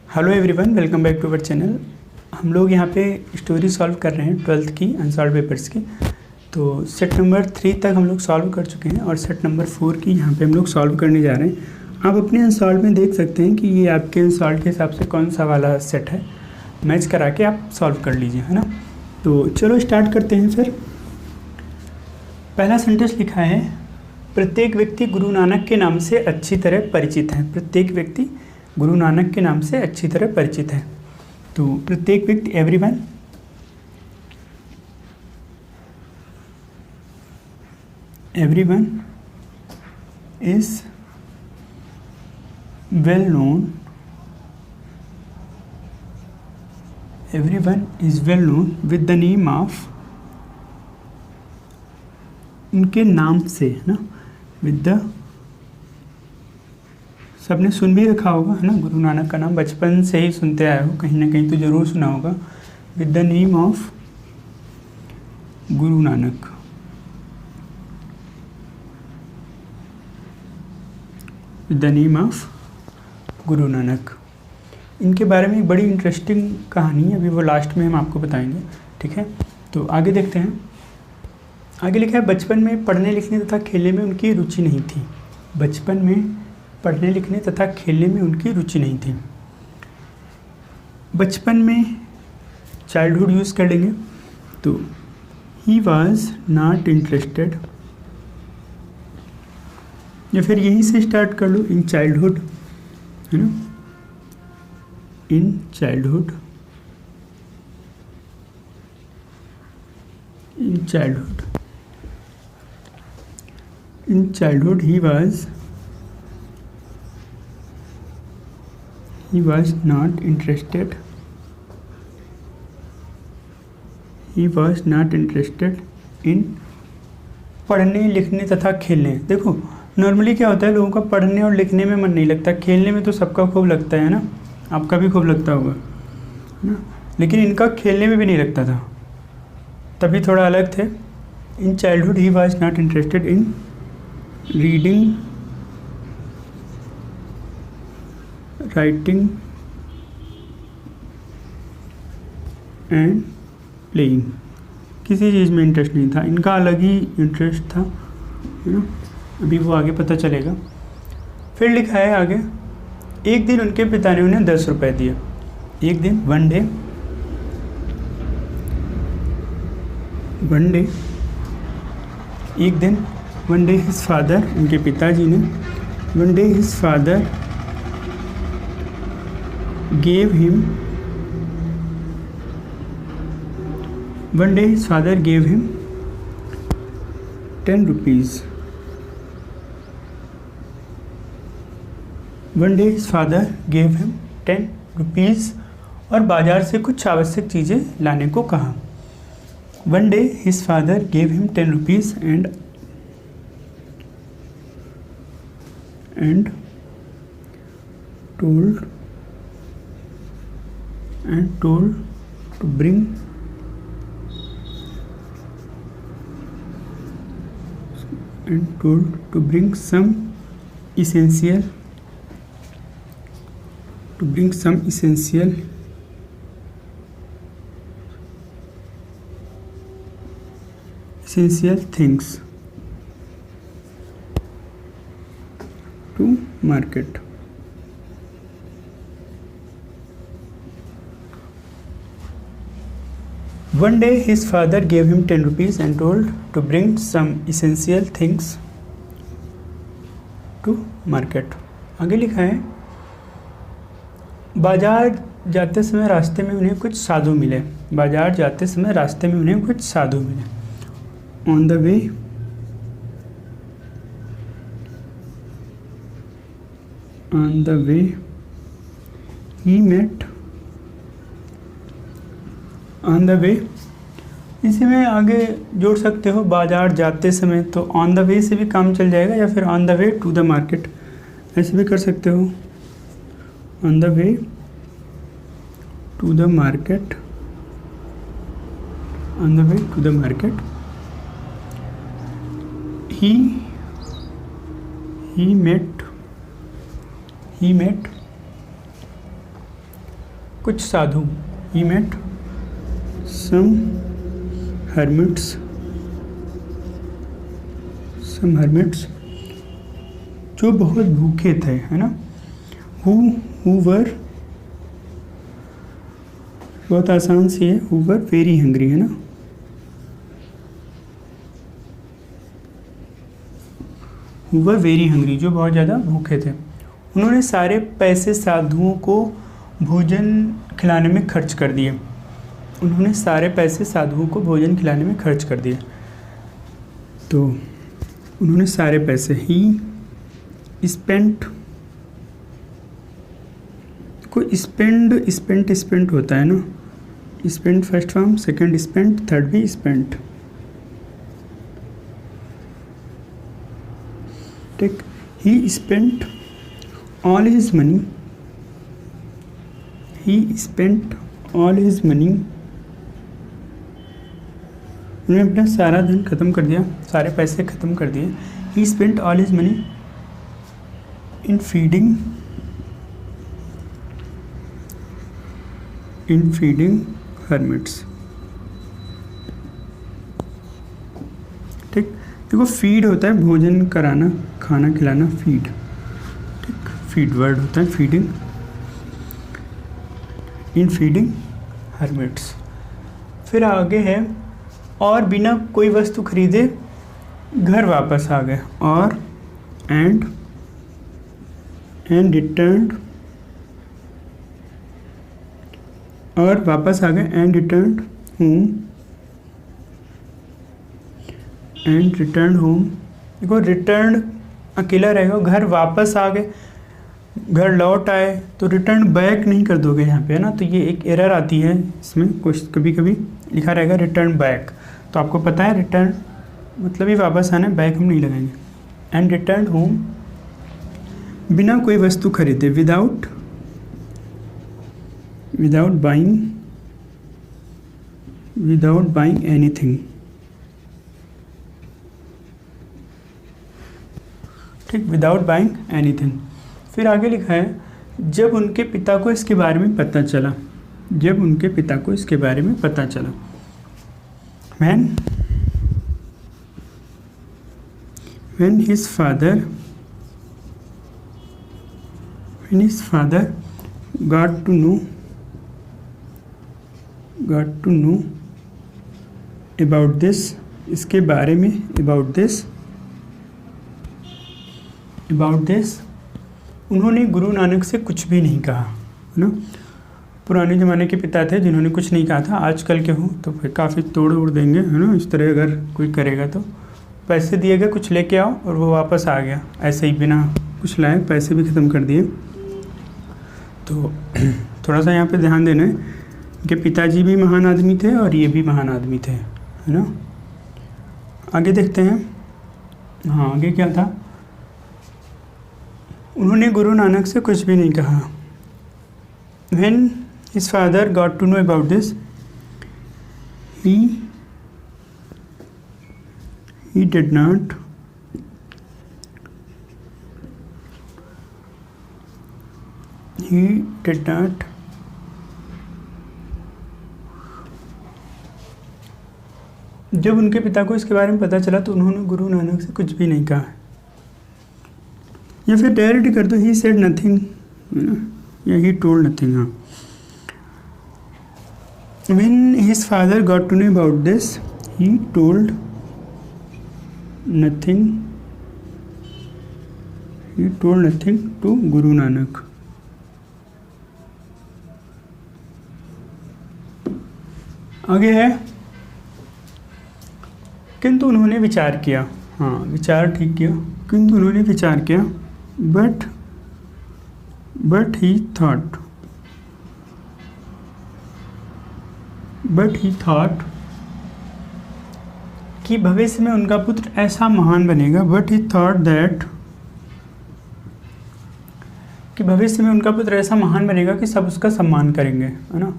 Hello everyone, welcome back to our channel. हम लोग यहाँ पे स्टोरी सॉल्व कर रहे हैं 12th की अनसॉल्व पेपर्स की। तो सेट नंबर 3 तक हम लोग सॉल्व कर चुके हैं और सेट नंबर 4 की यहाँ पे हम लोग सॉल्व करने जा रहे हैं। आप अपने अनसॉल्व में देख सकते हैं कि ये आपके अनसॉल्व के हिसाब से कौन सा वाला सेट है, मैच करा के आप सॉल्व कर लीजिए, है ना। तो चलो स्टार्ट करते हैं फिर। पहला सेंटेंस लिखा है, प्रत्येक व्यक्ति गुरु नानक के नाम से अच्छी तरह परिचित है। प्रत्येक व्यक्ति गुरु नानक के नाम से अच्छी तरह परिचित है। तो प्रत्येक व्यक्ति, everyone, everyone is well known, everyone is well known with the name of, उनके नाम से, है ना, विद द, सबने सुन भी रखा होगा, है ना, गुरु नानक का नाम बचपन से ही सुनते आए हो, कहीं ना कहीं तो ज़रूर सुना होगा। With the name of Guru Nanak, with the name of Guru Nanak. इनके बारे में एक बड़ी इंटरेस्टिंग कहानी है, अभी वो लास्ट में हम आपको बताएंगे, ठीक है। तो आगे देखते हैं। आगे लिखा है, बचपन में पढ़ने लिखने तथा खेलने में उनकी रुचि नहीं थी। बचपन में पढ़ने लिखने तथा खेलने में उनकी रुचि नहीं थी। बचपन में चाइल्डहुड यूज़ कर लेंगे, तो ही वॉज नॉट इंटरेस्टेड, या फिर यहीं से स्टार्ट कर लो, इन चाइल्डहुड, है ना, in childhood, in childhood, in childhood he was not interested, he was not interested in पढ़ने लिखने तथा खेलने। देखो नॉर्मली क्या होता है, लोगों का पढ़ने और लिखने में मन नहीं लगता, खेलने में तो सबका खूब लगता है ना, आपका भी खूब लगता होगा, है ना, लेकिन इनका खेलने में भी नहीं लगता था, तभी थोड़ा अलग थे। In childhood he was not interested in reading, writing and playing. किसी चीज़ में इंटरेस्ट नहीं था, इनका अलग ही इंटरेस्ट था, है ना, अभी वो आगे पता चलेगा। फिर लिखा है आगे, एक दिन उनके पिता ने उन्हें 10 रुपये दिए। एक दिन, वन डे, एक दिन, वन डे हिज फादर, उनके पिताजी ने, one day his father gave him, one day his father gave him 10 rupees. One day his father gave him 10 rupees और बाजार से कुछ आवश्यक चीज़ें लाने को कहा। One day his father gave him 10 rupees and told to bring some essential things to market. One day his father gave him 10 rupees and told to bring some essential things to market. आगे लिखा है, बाजार जाते समय रास्ते में उन्हें कुछ साधु मिले। बाजार जाते समय रास्ते में उन्हें कुछ साधु मिले। On the way he met, on the वे, इसी में आगे जोड़ सकते हो, बाजार जाते समय, तो ऑन द वे से भी काम चल जाएगा, या फिर on the way to the market, ऐसे भी कर सकते हो। On the way to the market, on the way to the market, he met कुछ साधु, ही मेट सम hermits जो बहुत भूखे थे, है ना, who were, बहुत आसान सी है, who were very hungry, है ना, who were very hungry, जो बहुत ज़्यादा भूखे थे। उन्होंने सारे पैसे साधुओं को भोजन खिलाने में खर्च कर दिए। उन्होंने सारे पैसे साधुओं को भोजन खिलाने में खर्च कर दिए। तो उन्होंने सारे पैसे, ही स्पेंट, कोई स्पेंट होता है ना, spent first form, second spent, third भी स्पेंट, ठीक। ही स्पेंट ऑल हिज मनी, ही स्पेंट ऑल हिज मनी, उन्होंने अपना सारा धन खत्म कर दिया, सारे पैसे खत्म कर दिए। ही spent all his money in feeding hermits, ठीक। देखो फीड होता है भोजन कराना, खाना खिलाना, फीड, ठीक, फीड वर्ड होता है, फीडिंग, इन फीडिंग hermits। फिर आगे है, और बिना कोई वस्तु खरीदे घर वापस आ गए, और एंड रिटर्न्ड, और वापस आ गए, एंड रिटर्न्ड होम, देखो रिटर्न अकेला रहेगा, घर वापस आ गए, घर लौट आए, तो रिटर्न बैक नहीं कर दोगे यहाँ पे, है ना, तो ये एक एरर आती है इसमें, कुछ कभी कभी लिखा रहेगा रिटर्न बैक, तो आपको पता है रिटर्न मतलब ही वापस आना, बैक हम नहीं लगाएंगे। एंड रिटर्न होम बिना कोई वस्तु खरीदे, विदाउट बाइंग एनीथिंग, ठीक, विदाउट बाइंग एनीथिंग। फिर आगे लिखा है, जब उनके पिता को इसके बारे में पता चला, when his father got to know about this, इसके बारे में, about this, उन्होंने गुरु नानक से कुछ भी नहीं कहा, है ना। पुराने ज़माने के पिता थे जिन्होंने कुछ नहीं कहा था, आजकल के हों तो फिर काफ़ी तोड़ उड़ देंगे, है ना। इस तरह अगर कोई करेगा तो पैसे दिए गए, कुछ लेके आओ, और वो वापस आ गया ऐसे ही बिना कुछ लाए, पैसे भी ख़त्म कर दिए। तो थोड़ा सा यहाँ पे ध्यान देना है कि पिताजी भी महान आदमी थे और ये भी महान आदमी थे, है ना। आगे देखते हैं, हाँ आगे क्या था, उन्होंने गुरु नानक से कुछ भी नहीं कहा। When his father got to know about this, he did not जब उनके पिता को इसके बारे में पता चला तो उन्होंने गुरु नानक से कुछ भी नहीं कहा, या फिर डायरेक्ट कर दो, ही सेड नथिंग, या ही टोल्ड नथिंग। हाँ, when his father got to know about this, he told nothing to Guru Nanak। आगे है, किंतु उन्होंने विचार किया, हाँ विचार ठीक किया, किंतु उन्होंने विचार किया, बट he thought कि भविष्य में उनका पुत्र ऐसा महान बनेगा, बट ही थॉट दैट कि भविष्य में उनका पुत्र ऐसा महान बनेगा कि सब उसका सम्मान करेंगे, है ना।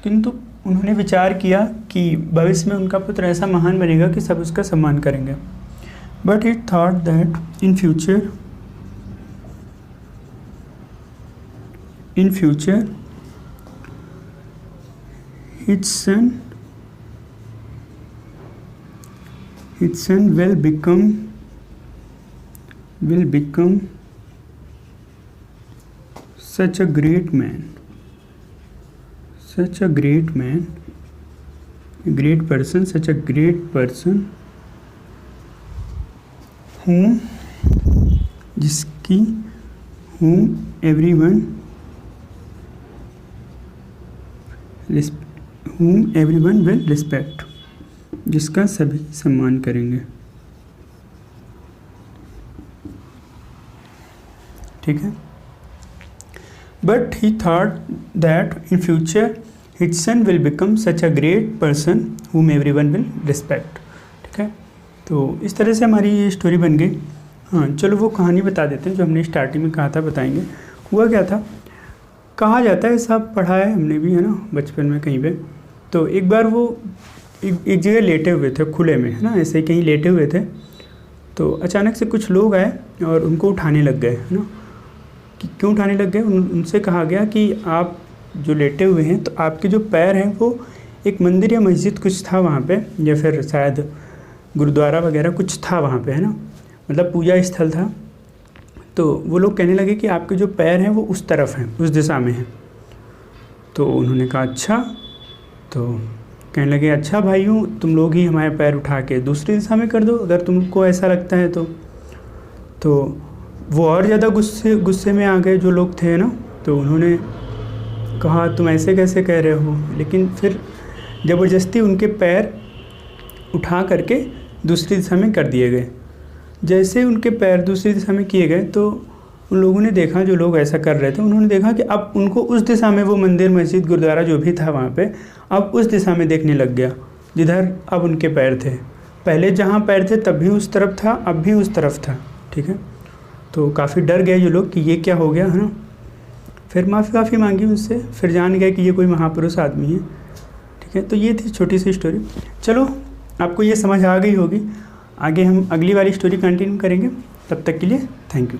किंतु उन्होंने विचार किया कि भविष्य में उनका पुत्र ऐसा महान बनेगा कि सब उसका सम्मान करेंगे, but he thought that in in future his son will become such a great man, such a great person whom everyone will respect, जिसका सभी सम्मान करेंगे। ठीक है। But he thought that in future his son will become such a great person whom everyone will respect। ठीक है, तो इस तरह से हमारी ये स्टोरी बन गई। हाँ, चलो वो कहानी बता देते हैं जो हमने स्टार्टिंग में कहा था, बताएंगे। हुआ क्या था, कहा जाता है, सब पढ़ा है हमने भी, है ना, बचपन में कहीं पे। तो एक बार वो एक जगह लेटे हुए थे खुले में, है ना, ऐसे ही कहीं लेटे हुए थे। तो अचानक से कुछ लोग आए और उनको उठाने लग गए, है ना। कि क्यों उठाने लग गए, उनसे कहा गया कि आप जो लेटे हुए हैं तो आपके जो पैर हैं वो एक मंदिर या मस्जिद कुछ था वहाँ पे, या फिर शायद गुरुद्वारा वगैरह कुछ था वहाँ पे, है ना, मतलब पूजा स्थल था। तो वो लोग कहने लगे कि आपके जो पैर हैं वो उस तरफ हैं, उस दिशा में हैं। तो उन्होंने कहा अच्छा। तो कहने लगे अच्छा भाइयों, तुम लोग ही हमारे पैर उठा के दूसरी दिशा में कर दो अगर तुमको ऐसा लगता है तो वो और ज़्यादा गुस्से में आ गए जो लोग थे ना। तो उन्होंने कहा तुम ऐसे कैसे कह रहे हो, लेकिन फिर ज़बरदस्ती उनके पैर उठा करके दूसरी दिशा में कर दिए गए। जैसे उनके पैर दूसरी दिशा में किए गए तो उन लोगों ने देखा, जो लोग ऐसा कर रहे थे उन्होंने देखा कि अब उनको उस दिशा में, वो मंदिर मस्जिद गुरुद्वारा जो भी था वहाँ पे, अब उस दिशा में देखने लग गया जिधर अब उनके पैर थे। पहले जहाँ पैर थे तब भी उस तरफ था, अब भी उस तरफ था। ठीक है, तो काफ़ी डर गए ये लोग कि ये क्या हो गया, है ना। फिर माफ़ी मांगी उनसे, फिर जान गए कि ये कोई महापुरुष आदमी है। ठीक है, तो ये थी छोटी सी स्टोरी। चलो, आपको ये समझ आ गई होगी। आगे हम अगली वाली स्टोरी कंटिन्यू करेंगे, तब तक के लिए थैंक यू।